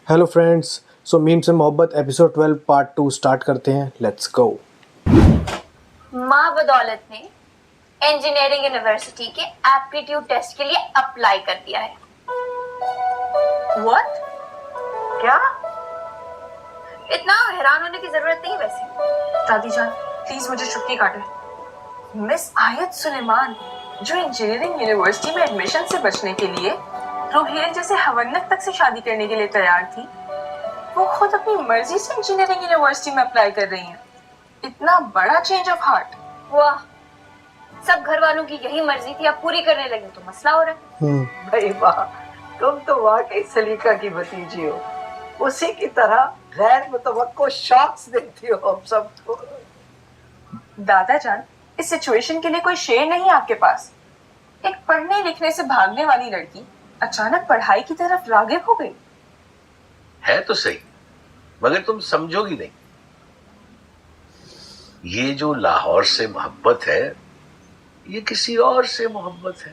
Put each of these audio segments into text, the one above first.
Hello friends, सो meme से मोहब्बत episode 12 part 2 start करते हैं। Let's go. माँ बदौलत ने इंजीनियरिंग यूनिवर्सिटी के एप्टीट्यूड टेस्ट के लिए अप्लाई कर दिया है। What? क्या? इतना हैरान होने की जरूरत नहीं वैसे। दादी जान प्लीज मुझे छुट्टी काटे। मिस आयत सुलेमान जो इंजीनियरिंग यूनिवर्सिटी में एडमिशन से बचने के लिए रोहेल जैसे हवन्नक तक से शादी करने के लिए तैयार थी, वो खुद अपनी मर्जी से इंजीनियरिंग यूनिवर्सिटी में अप्लाई कर रही हैं। इतना बड़ा चेंज ऑफ हार्ट। वाह, सब घर वालों की यही मर्जी थी, अब पूरी करने लगे तो मसला हो रहा है। भाई वाह, तुम तो वाकई सलीका की भतीजी हो। उसी की तरह गैर मुतवक्को शॉक्स देती हो हम सबको। दादा जान, इस सिचुएशन के लिए कोई शेर नहीं आपके पास? एक पढ़ने लिखने से भागने वाली लड़की अचानक पढ़ाई की तरफ रागिब हो गई। है तो सही, मगर तुम समझोगी नहीं। ये जो लाहौर से मोहब्बत है, ये किसी और से मोहब्बत है।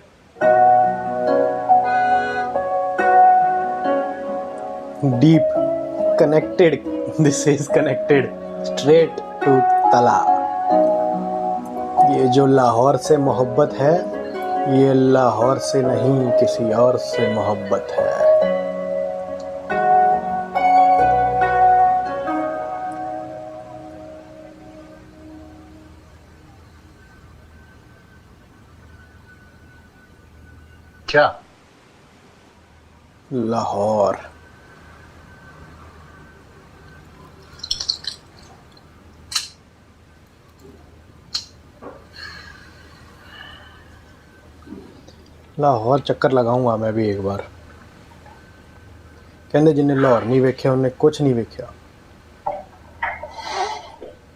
Deep connected, this is connected straight to तला। ये जो लाहौर से मोहब्बत है, ये लाहौर से नहीं किसी और से मोहब्बत है। क्या? लाहौर। लाहौर चक्कर लगाऊंगा मैं भी एक बार। कहते जिन्हें लाहौर नहीं वेख्या उन्हें कुछ नहीं वेख्या।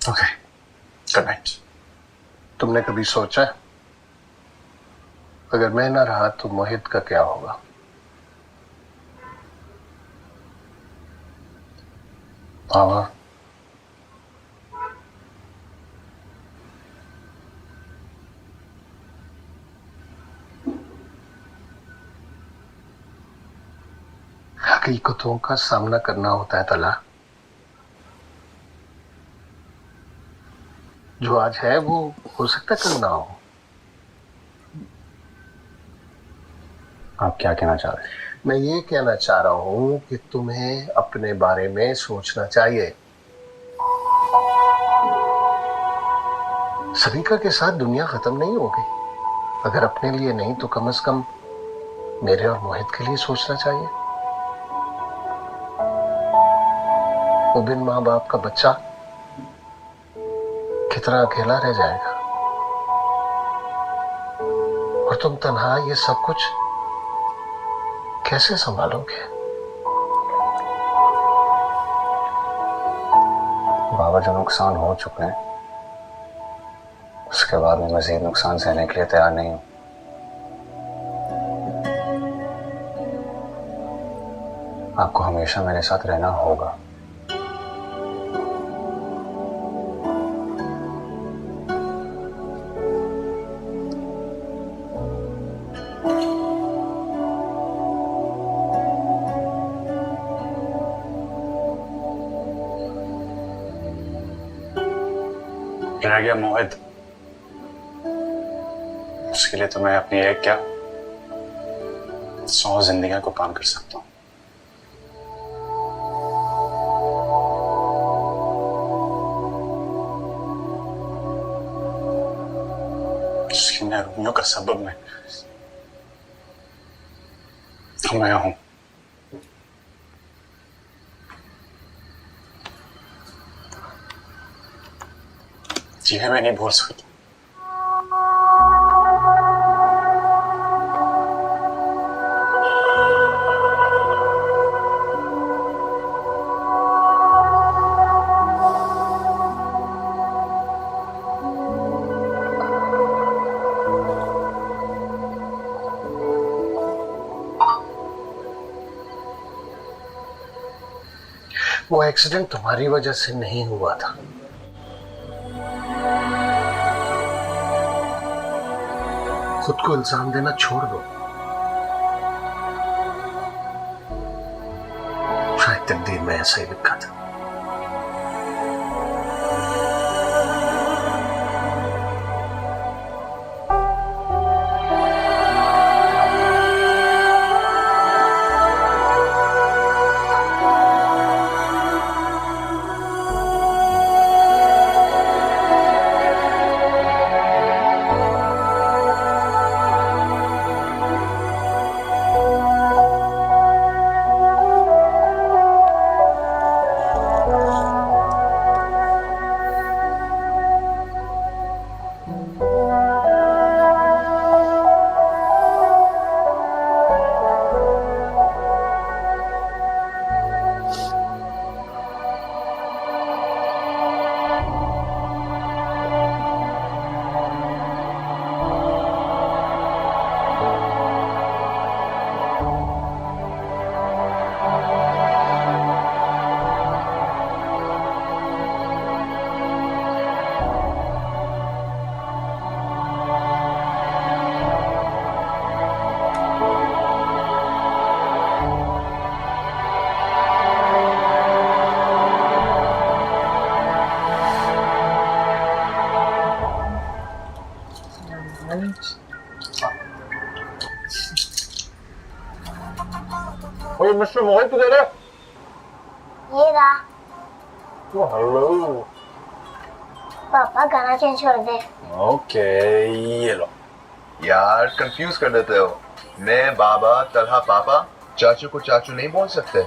Okay, good night. तुमने कभी सोचा है अगर मैं ना रहा तो मोहित का क्या होगा? हाँ, हकीकतों का सामना करना होता है तला। जो आज है वो हो सकता कल ना हो। आप क्या कहना चाह रहे हैं? मैं ये कहना चाह रहा हूं कि तुम्हें अपने बारे में सोचना चाहिए। सरीका के साथ दुनिया खत्म नहीं हो गई। अगर अपने लिए नहीं तो कम से कम मेरे और मोहित के लिए सोचना चाहिए। वो बिन माँ बाप का बच्चा कितना अकेला रह जाएगा, और तुम तन्हा ये सब कुछ कैसे संभालोगे? बाबा, जो नुकसान हो चुके हैं उसके बाद मैं मजीद नुकसान सहने के लिए तैयार नहीं हूं। आपको हमेशा मेरे साथ रहना होगा। रह गया मोहित, उसके लिए तो मैं अपनी एक क्या 100 जिंदगियां कुर्बान कर सकता हूं। उसकी महरूमियों का सबब मैं हूं। जी मैं नहीं बोल सकता। वो एक्सीडेंट तुम्हारी वजह से नहीं हुआ था। खुद को इल्जाम देना छोड़ दो। शायद तकदीर में ऐसा ही लिखा था। ओए मिस्टर मोहित किधर है? ये रहा। ओ हेलो। पापा गाना चेंज कर दे। ओके ये लो। यार कंफ्यूज कर देते हो। मैं बाबा, तलहा पापा, चाचू को चाचू नहीं बोल सकते।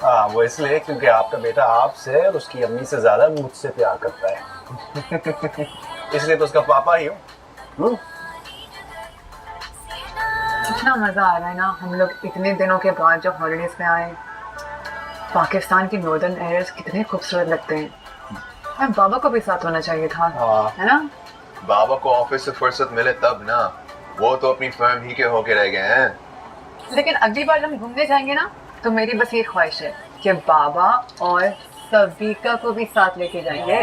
हाँ वो इसलिए क्योंकि आपका बेटा आपसे और उसकी अम्मी से ज्यादा मुझसे प्यार करता है। इसलिए तो उसका पापा ही हूँ। कितना मजा आ रहा है ना, हम लोग इतने दिनों के बाद जब हॉलिडेज में आए। पाकिस्तान की नॉर्दर्न एरियाज कितने खूबसूरत लगते हैं। बाबा को भी साथ होना चाहिए था, है ना? बाबा को ऑफिस से फुर्सत मिले तब ना, वो तो अपनी फर्म ही के होके रह गए हैं। लेकिन अगली बार जब घूमने जाएंगे ना, तो मेरी बस ये ख्वाहिश है कि बाबा और सबिका को भी साथ लेके जाएंगे।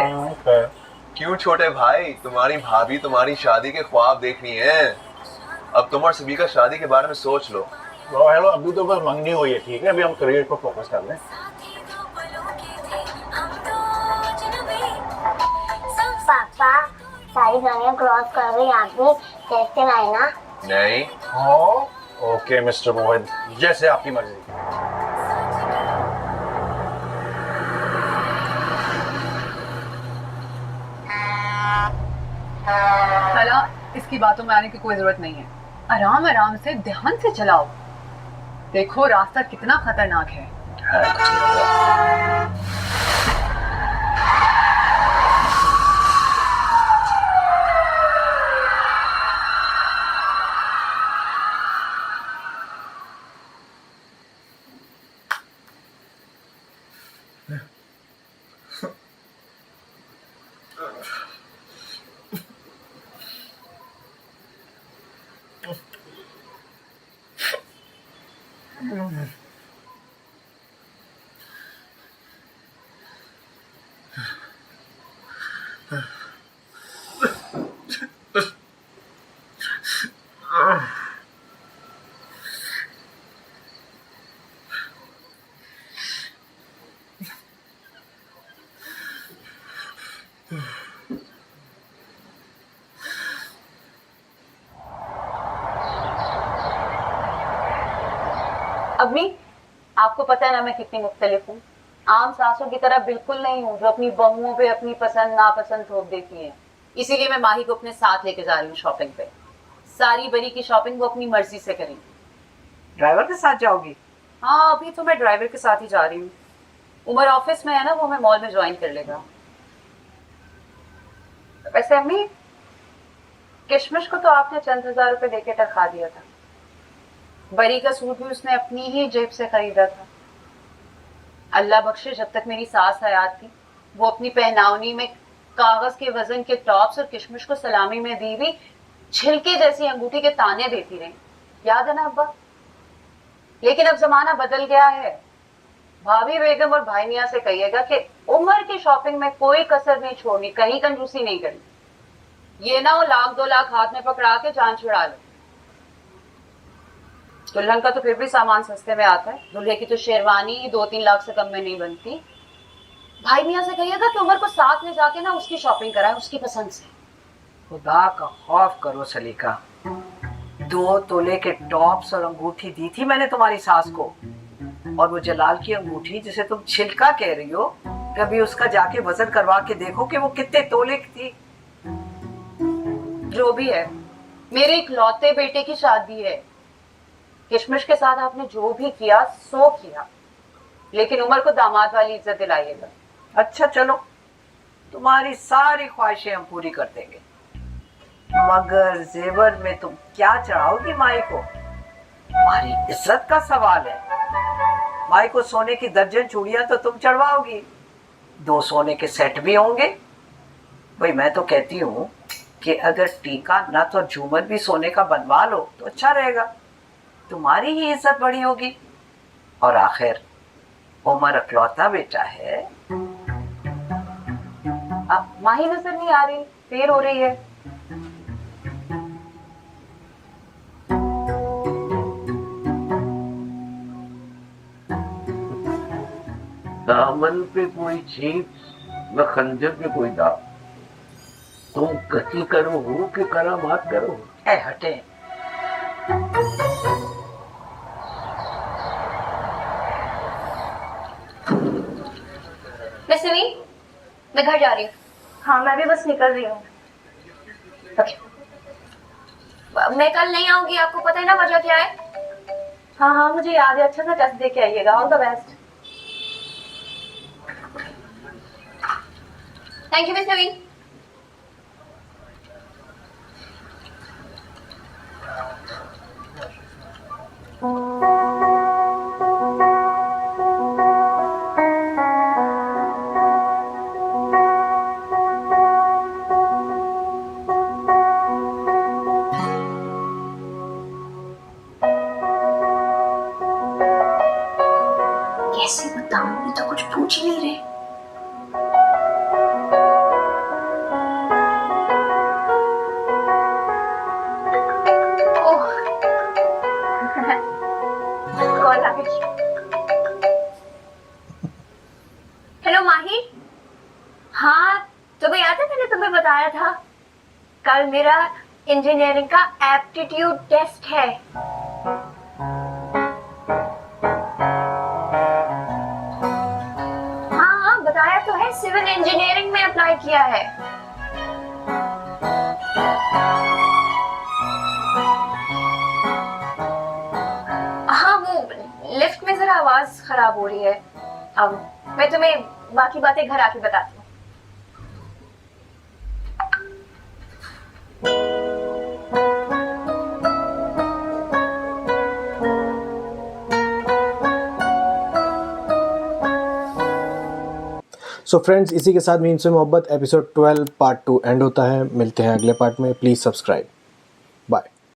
क्यों छोटे भाई, तुम्हारी भाभी तुम्हारी शादी के ख्वाब देख रही हैं। अब तुम और सबिका शादी के बारे में सोच लो। हेलो अभी तो बस मंगनी हुई है, ठीक है? अभी हम करियर पर फोकस कर लें। पापा सारी गाड़ियाँ क्रॉस कर गई, आप भी देख के लाए ना। नहीं। ओके मिस्टर मोहित, जैसे आपकी मर्जी। चला, इसकी बातों में आने की कोई जरूरत नहीं है। आराम आराम से ध्यान से चलाओ। देखो रास्ता कितना खतरनाक है। अम्मी, आपको पता है ना मैं कितनी मुख्तलिफ हूँ। आम सासों की तरह बिल्कुल नहीं हूँ जो अपनी बहुओं पे अपनी पसंद नापसंद थोप देती है। इसीलिए मैं माही को अपने साथ लेके जा रही हूँ शॉपिंग पे। सारी बरी की शॉपिंग वो अपनी मर्जी से करेंगी। ड्राइवर के साथ जाओगी? हाँ, अभी तो मैं ड्राइवर के साथ ही जा रही हूँ। उमर ऑफिस में है ना, वो हमें मॉल में ज्वाइन कर लेगा। वैसे अम्मी, किशमिश को तो आपने चंद हजार रुपए देके टरखा दिया था। बरी का सूट भी उसने अपनी ही जेब से खरीदा था। अल्लाह बख्शे, जब तक मेरी सास हयात थी वो अपनी पहनावनी में कागज के वजन के टॉप्स और किशमिश को सलामी में दी हुई छिलके जैसी अंगूठी के ताने देती रही। याद है ना अब्बा? लेकिन अब जमाना बदल गया है। भाभी बेगम और भाई मियां से कहिएगा कि उम्र की शॉपिंग में कोई कसर नहीं छोड़नी, कहीं कंजूसी नहीं करनी। ये ना हो 1 लाख 2 लाख हाथ में पकड़ा के जान छुड़ा लो। दुल्हन का तो फिर भी सामान सस्ते में आता है, दूल्हे की तो शेरवानी 2-3 लाख से कम में नहीं बनती। भाई मियाँ से कहिएगा कि उमर को साथ ले जाके ना उसकी शॉपिंग कराए, उसकी पसंद से। खुदा का खौफ करो सलीका, 2 तोले के टॉप्स और अंगूठी दी थी मैंने तुम्हारी सास को, और वो जलाल की अंगूठी जिसे तुम छिलका कह रही हो, कभी उसका जाके वजन करवा के देखो कि वो कितने तोले की थी। जो भी है, मेरे इकलौते बेटे की शादी है। किशमिश के साथ आपने जो भी किया सो किया, लेकिन उमर को दामाद वाली इज्जत दिलाइएगा। अच्छा चलो, तुम्हारी सारी ख्वाहिशें हम पूरी कर देंगे, मगर जेवर में तुम क्या चढ़ाओगी माई को? तुम्हारी इज्जत का सवाल है। माई को सोने की दर्जन चूड़ियां तो तुम चढ़वाओगी, 2 सोने के सेट भी होंगे। भाई मैं तो कहती हूँ कि अगर टीका नथ और झूमर भी सोने का बनवा लो तो अच्छा रहेगा, तुम्हारी ही इज्जत बड़ी होगी। और आखिर उमर अकलौता बेटा है। अब माही नजर नहीं आ रही, देर हो रही है। दामन पे कोई छींक न खंजर पे कोई दाग, तुम कति करो कि करामात करो। ए हटे। मिस सिमी, मैं घर जा रही हूँ। हाँ मैं भी बस निकल रही हूँ। मैं कल नहीं आऊंगी, आपको पता है ना वजह क्या है? हाँ हाँ मुझे याद है, अच्छा सा टेस्ट दे के आइएगा। All the best. Thank you miss Simi. कैसे बताऊं, ये तो कुछ पूछ ही नहीं रहे। हेलो माही। हाँ तुम्हें याद है मैंने तुम्हें बताया था कल मेरा इंजीनियरिंग का एप्टीट्यूड टेस्ट है। हाँ बताया तो है, सिविल इंजीनियरिंग में अप्लाई किया है। हाँ वो लिफ्ट में जरा आवाज खराब हो रही है। अब मैं तुम्हें बाकी बातें घर आके बताती हूँ। सो फ्रेंड्स, इसी के साथ मीम से मोहब्बत एपिसोड 12 पार्ट 2 एंड होता है। मिलते हैं अगले पार्ट में। Please subscribe.